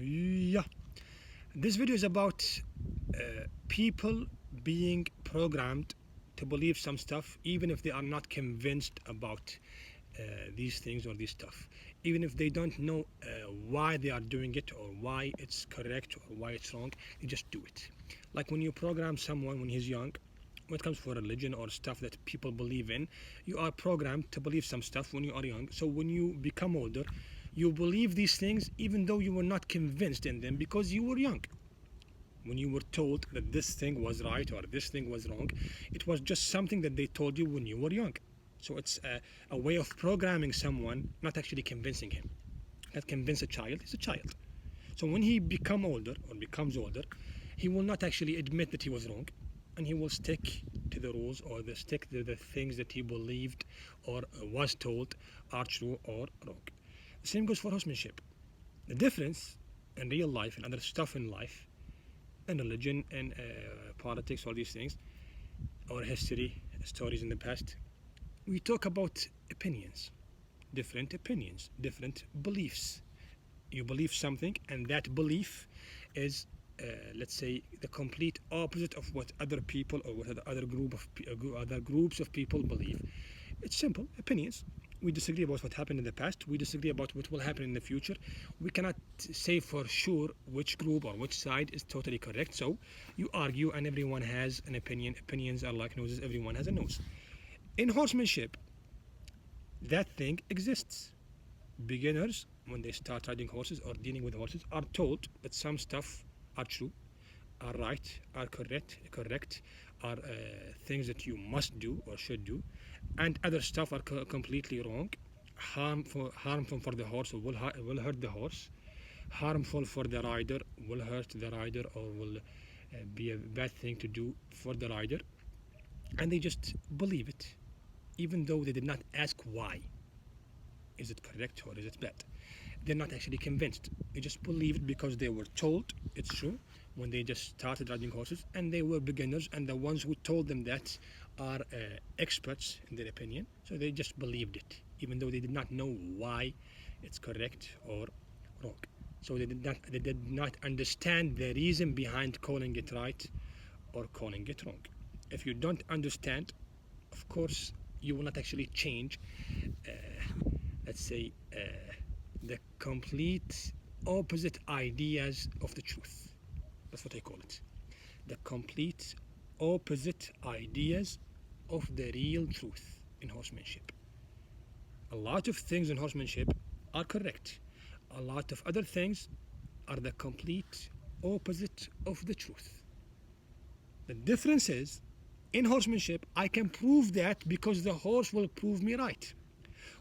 Yeah. This video is about people being programmed to believe some stuff, even if they are not convinced about these things or this stuff, even if they don't know why they are doing it or why it's correct or why it's wrong. They just do it. Like when you program someone when he's young, when it comes for religion or stuff that people believe in, you are programmed to believe some stuff when you are young. So when you become older, you believe these things even though you were not convinced in them because you were young. When you were told that this thing was right or this thing was wrong, it was just something that they told you when you were young. So it's a way of programming someone, not actually convincing him. Not convince a child, he's a child. So when he becomes older, he will not actually admit that he was wrong, and he will stick to the rules or stick to the things that he believed or was told are true or wrong. The same goes for horsemanship. The difference in real life and other stuff in life, and religion and politics, all these things, or history, stories in the past, we talk about opinions, different beliefs. You believe something, and that belief is, let's say, the complete opposite of what other people or what other groups of people believe. It's simple, opinions. We disagree about what happened in the past. We disagree about what will happen in the future. We cannot say for sure which group or which side is totally correct. So you argue, and everyone has an opinion. Opinions are like noses. Everyone has a nose. In horsemanship, that thing exists. Beginners, when they start riding horses or dealing with horses, are told that some stuff are true, are right, are correct, are things that you must do or should do, and other stuff are completely wrong, harmful for the horse or will hurt the horse, harmful for the rider, will hurt the rider or will be a bad thing to do for the rider, and they just believe it, even though they did not ask why. Is it correct or is it bad? They're not actually convinced. They just believe it because they were told it's true when they just started riding horses, and they were beginners, and the ones who told them that are experts in their opinion. So they just believed it, even though they did not know why it's correct or wrong. So they did not understand the reason behind calling it right or calling it wrong. If you don't understand, of course, you will not actually change, let's say, the complete opposite ideas of the truth. That's what I call it. The complete opposite ideas of the real truth in horsemanship. A lot of things in horsemanship are correct. A lot of other things are the complete opposite of the truth. The difference is, in horsemanship, I can prove that because the horse will prove me right.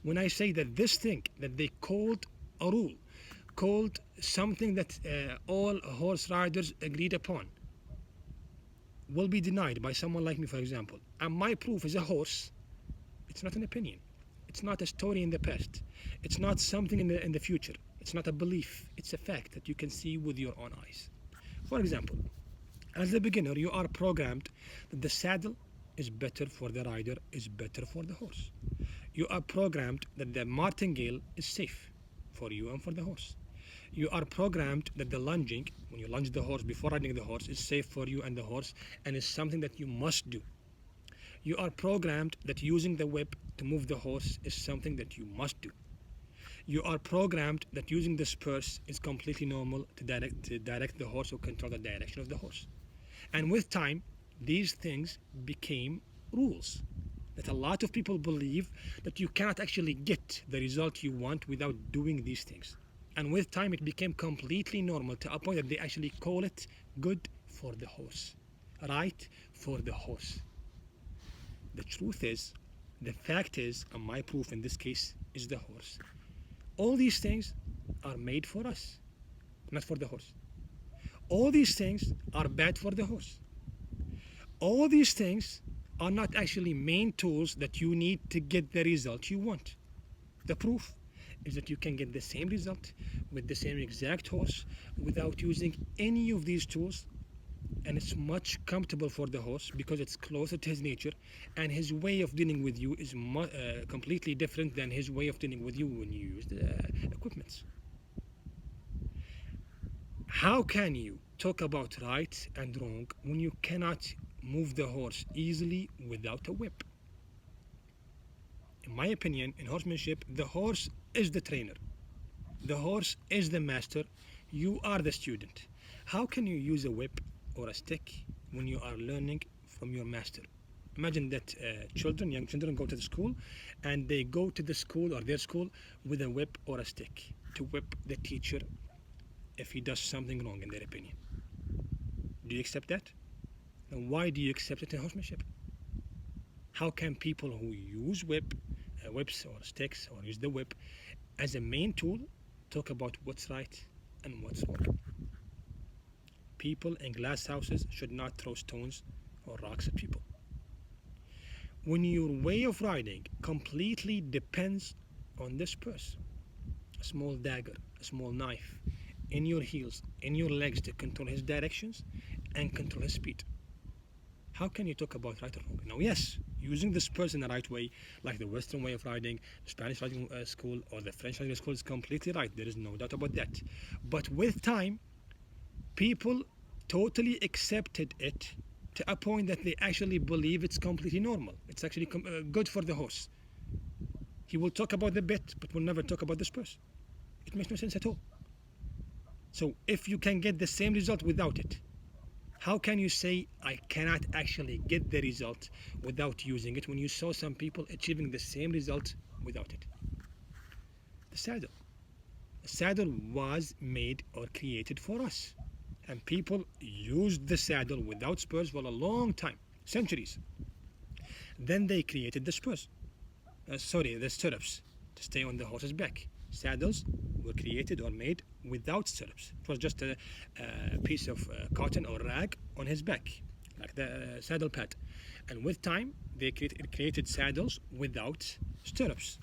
When I say that this thing that they called a rule, called something that all horse riders agreed upon, will be denied by someone like me, for example, and my proof is a horse, it's not an opinion. It's not a story in the past. It's not something in the future. It's not a belief. It's a fact that you can see with your own eyes. For example, as a beginner, you are programmed that the saddle is better for the rider, is better for the horse. You are programmed that the martingale is safe for you and for the horse. You are programmed that the lunging, when you lunge the horse before riding the horse, is safe for you and the horse and is something that you must do. You are programmed that using the whip to move the horse is something that you must do. You are programmed that using the spurs is completely normal to direct the horse or control the direction of the horse. And with time, these things became rules that a lot of people believe that you cannot actually get the result you want without doing these things. And with time, it became completely normal to a point that they actually call it good for the horse, right for the horse. The truth is, the fact is, and my proof in this case is the horse. All these things are made for us, not for the horse. All these things are bad for the horse. All these things are not actually main tools that you need to get the result you want. The proof is that you can get the same result with the same exact horse without using any of these tools, and it's much comfortable for the horse because it's closer to his nature, and his way of dealing with you is completely different than his way of dealing with you when you use the equipment. How can you talk about right and wrong when you cannot move the horse easily without a whip? In my opinion, in horsemanship, the horse is the trainer. The horse is the master. You are the student. How can you use a whip or a stick when you are learning from your master? Imagine that young children go to the school and they go to the school or their school with a whip or a stick to whip the teacher if he does something wrong in their opinion. Do you accept that? And why do you accept it in horsemanship? How can people who use whips or sticks or use the whip as a main tool talk about what's right and what's wrong? People in glass houses should not throw stones or rocks at people. When your way of riding completely depends on this spurs, a small dagger, a small knife, in your heels, in your legs to control his directions and control his speed. How can you talk about right or wrong? Now, yes, using the spurs in the right way, like the Western way of riding, the Spanish riding school, or the French riding school, is completely right. There is no doubt about that. But with time, people totally accepted it to a point that they actually believe it's completely normal. It's actually good for the horse. He will talk about the bit, but will never talk about the spurs. It makes no sense at all. So if you can get the same result without it, how can you say I cannot actually get the result without using it when you saw some people achieving the same result without it? The saddle. The saddle was made or created for us. And people used the saddle without spurs for a long time, centuries. Then they created the the stirrups to stay on the horse's back. Saddles were created or made without stirrups. It was just a piece of cotton or rag on his back, like the saddle pad. And with time, they created saddles without stirrups.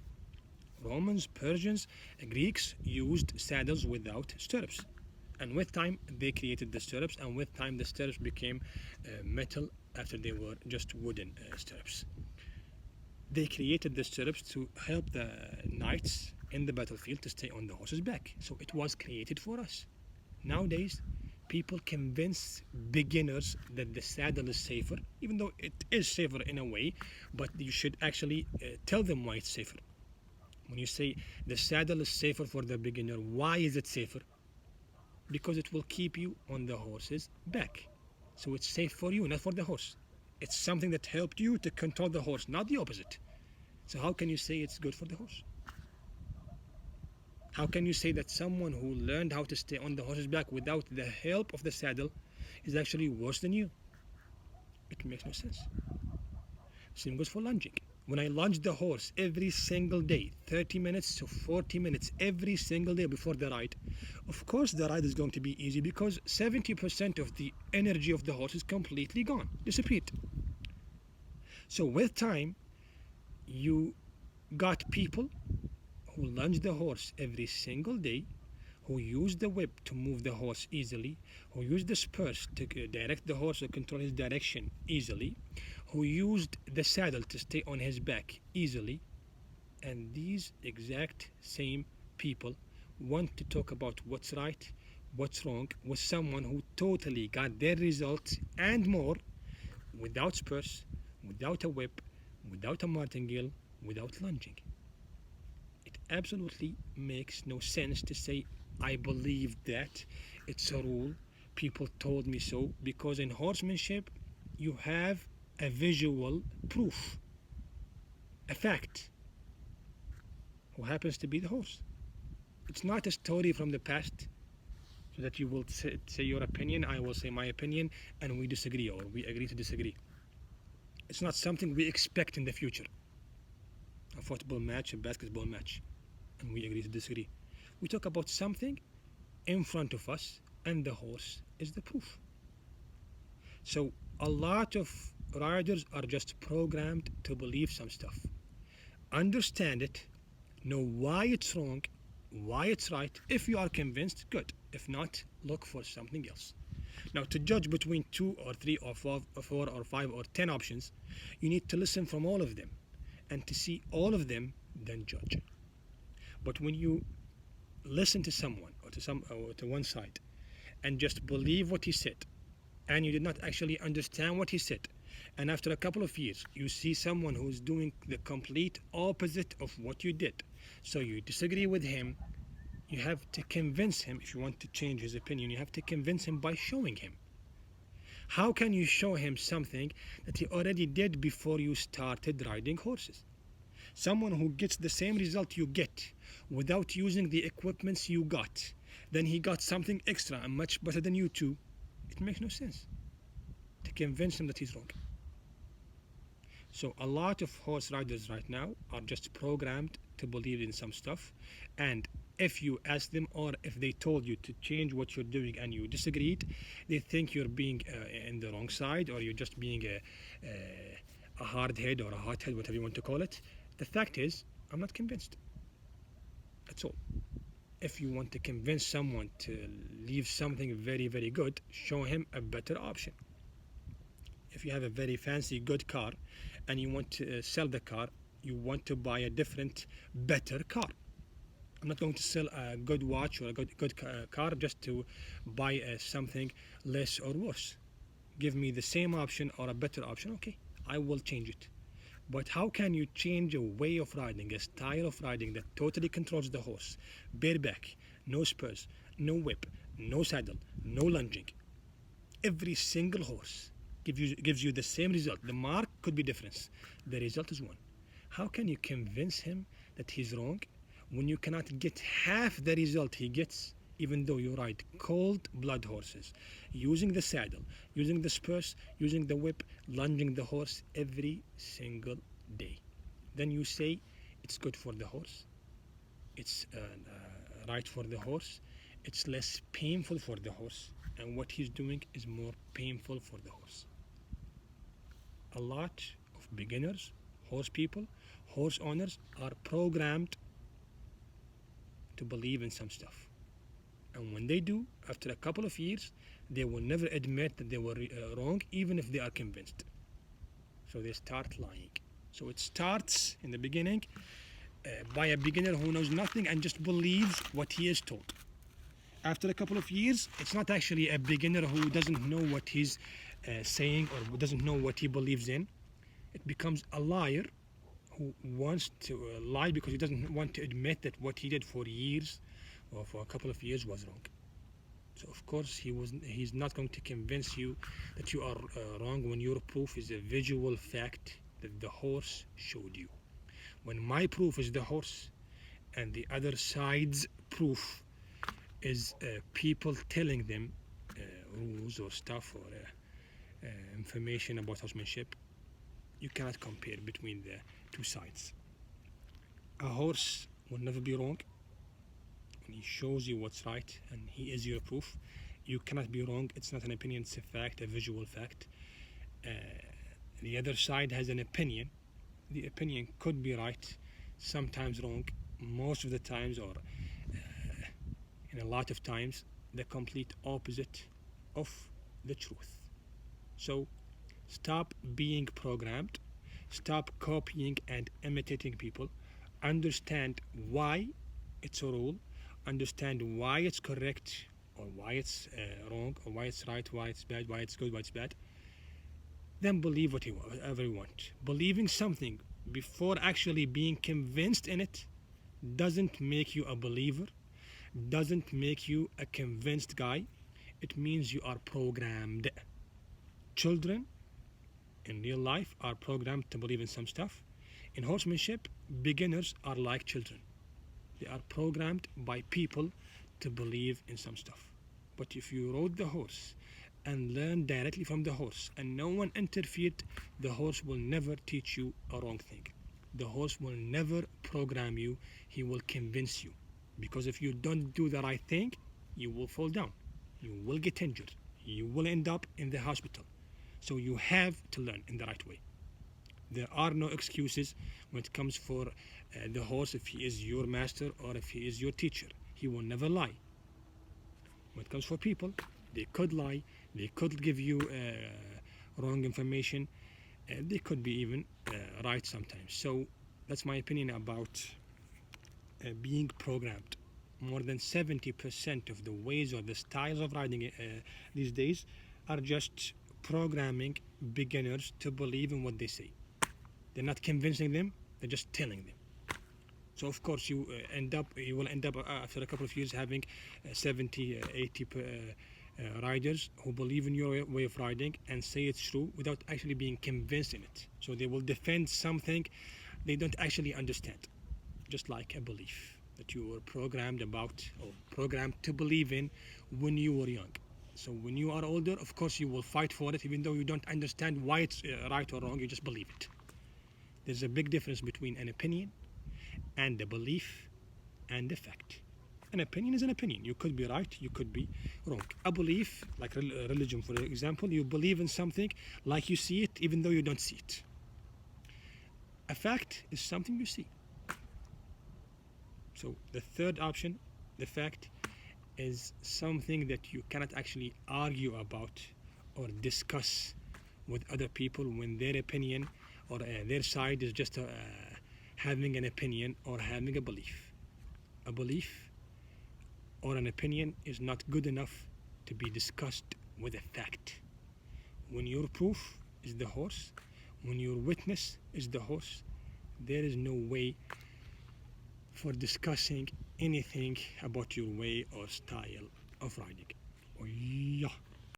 Romans, Persians, Greeks used saddles without stirrups. And with time, they created the stirrups, and with time, the stirrups became metal after they were just wooden stirrups. They created the stirrups to help the knights in the battlefield to stay on the horse's back. So it was created for us. Nowadays, people convince beginners that the saddle is safer, even though it is safer in a way, but you should actually tell them why it's safer. When you say the saddle is safer for the beginner, why is it safer? Because it will keep you on the horse's back. So it's safe for you, not for the horse. It's something that helped you to control the horse, not the opposite. So how can you say it's good for the horse? How can you say that someone who learned how to stay on the horse's back without the help of the saddle is actually worse than you? It makes no sense. Same goes for lunging. When I lunge the horse every single day, 30 minutes to 40 minutes every single day before the ride, of course the ride is going to be easy because 70% of the energy of the horse is completely gone, disappeared. So with time, you got people who lunge the horse every single day, who use the whip to move the horse easily, who use the spurs to direct the horse or control his direction easily, who used the saddle to stay on his back easily. And these exact same people want to talk about what's right, what's wrong with someone who totally got their results and more without spurs, without a whip, without a martingale, without lunging. It absolutely makes no sense to say I believe that, it's a rule, people told me so, because in horsemanship you have a visual proof, a fact, who happens to be the horse. It's not a story from the past so that you will say your opinion, I will say my opinion, and we disagree or we agree to disagree. It's not something we expect in the future. A football match, a basketball match, and we agree to disagree. We talk about something in front of us, and the horse is the proof. So a lot of riders are just programmed to believe some stuff. Understand it, know why it's wrong, why it's right. If you are convinced, good. If not, look for something else. Now, to judge between 2 or 3 or 4 or 5 or 10 options, you need to listen from all of them and to see all of them, then judge. But when you listen to someone or to one side and just believe what he said, and you did not actually understand what he said, and after a couple of years you see someone who's doing the complete opposite of what you did, so you disagree with him, you have to convince him. If you want to change his opinion, you have to convince him by showing him. How can you show him something that he already did before you started riding horses? Someone who gets the same result you get without using the equipments you got, then he got something extra and much better than you too. It makes no sense to convince him that he's wrong. So a lot of horse riders right now are just programmed to believe in some stuff, and if you ask them, or if they told you to change what you're doing and you disagreed, they think you're being in the wrong side, or you're just being a hard head or a hot head, whatever you want to call it. The fact is, I'm not convinced. That's all. If you want to convince someone to leave something very, very good, show him a better option. If you have a very fancy, good car and you want to sell the car, you want to buy a different, better car. I'm not going to sell a good watch or a good car just to buy something less or worse. Give me the same option or a better option, okay, I will change it. But how can you change a way of riding, a style of riding that totally controls the horse? Bareback, no spurs, no whip, no saddle, no lunging. Every single horse gives you the same result. The mark could be different. The result is one. How can you convince him that he's wrong when you cannot get half the result he gets, even though you ride cold-blood horses, using the saddle, using the spurs, using the whip, lunging the horse every single day? Then you say it's good for the horse, it's right for the horse, it's less painful for the horse, and what he's doing is more painful for the horse. A lot of beginners, horse people, horse owners are programmed to believe in some stuff, and when they do, after a couple of years, they will never admit that they were wrong, even if they are convinced. So they start lying. So it starts in the beginning by a beginner who knows nothing and just believes what he is told. After a couple of years, it's not actually a beginner who doesn't know what he's saying or doesn't know what he believes in. It becomes a liar who wants to lie because he doesn't want to admit that what he did for years or for a couple of years was wrong. So of course he's not going to convince you that you are wrong when your proof is a visual fact that the horse showed you. When my proof is the horse and the other side's proof is people telling them rules or stuff or information about horsemanship, you cannot compare between the two sides. A horse will never be wrong when he shows you what's right and he is your proof. You cannot be wrong. It's not an opinion, it's a fact, a visual fact. The other side has an opinion. The opinion could be right, sometimes wrong, most of the times, or in a lot of times, the complete opposite of the truth. So stop being programmed, stop copying and imitating people, understand why it's a rule, understand why it's correct or why it's wrong, or why it's right, why it's bad, why it's good, why it's bad. Then believe whatever you want. Believing something before actually being convinced in it doesn't make you a believer, doesn't make you a convinced guy. It means you are programmed. Children in real life are programmed to believe in some stuff. In horsemanship, beginners are like children. They are programmed by people to believe in some stuff. But if you rode the horse and learn directly from the horse and no one interfered, the horse will never teach you a wrong thing. The horse will never program you, he will convince you. Because if you don't do the right thing, you will fall down, you will get injured, you will end up in the hospital. So you have to learn in the right way. There are no excuses when it comes for the horse. If he is your master or if he is your teacher, he will never lie. When it comes for people, they could lie, they could give you wrong information, they could be even right sometimes. So that's my opinion about being programmed. more than 70% of the ways or the styles of riding these days are just programming beginners to believe in what they say. They're not convincing them, they're just telling them. So of course you will end up after a couple of years having 70, 80 riders who believe in your way of riding and say it's true without actually being convinced in it. So they will defend something they don't actually understand, just like a belief that you were programmed about or programmed to believe in when you were young. So when you are older, of course you will fight for it even though you don't understand why it's right or wrong, you just believe it. There's a big difference between an opinion and a belief and a fact. An opinion is an opinion. You could be right, you could be wrong. A belief, like religion for example, you believe in something like you see it even though you don't see it. A fact is something you see. So the third option, the fact, is something that you cannot actually argue about or discuss with other people when their opinion or their side is just having an opinion or having a belief. A belief or an opinion is not good enough to be discussed with a fact. When your proof is the horse, when your witness is the horse, there is no way for discussing anything about your way or style of riding. Oh, yeah.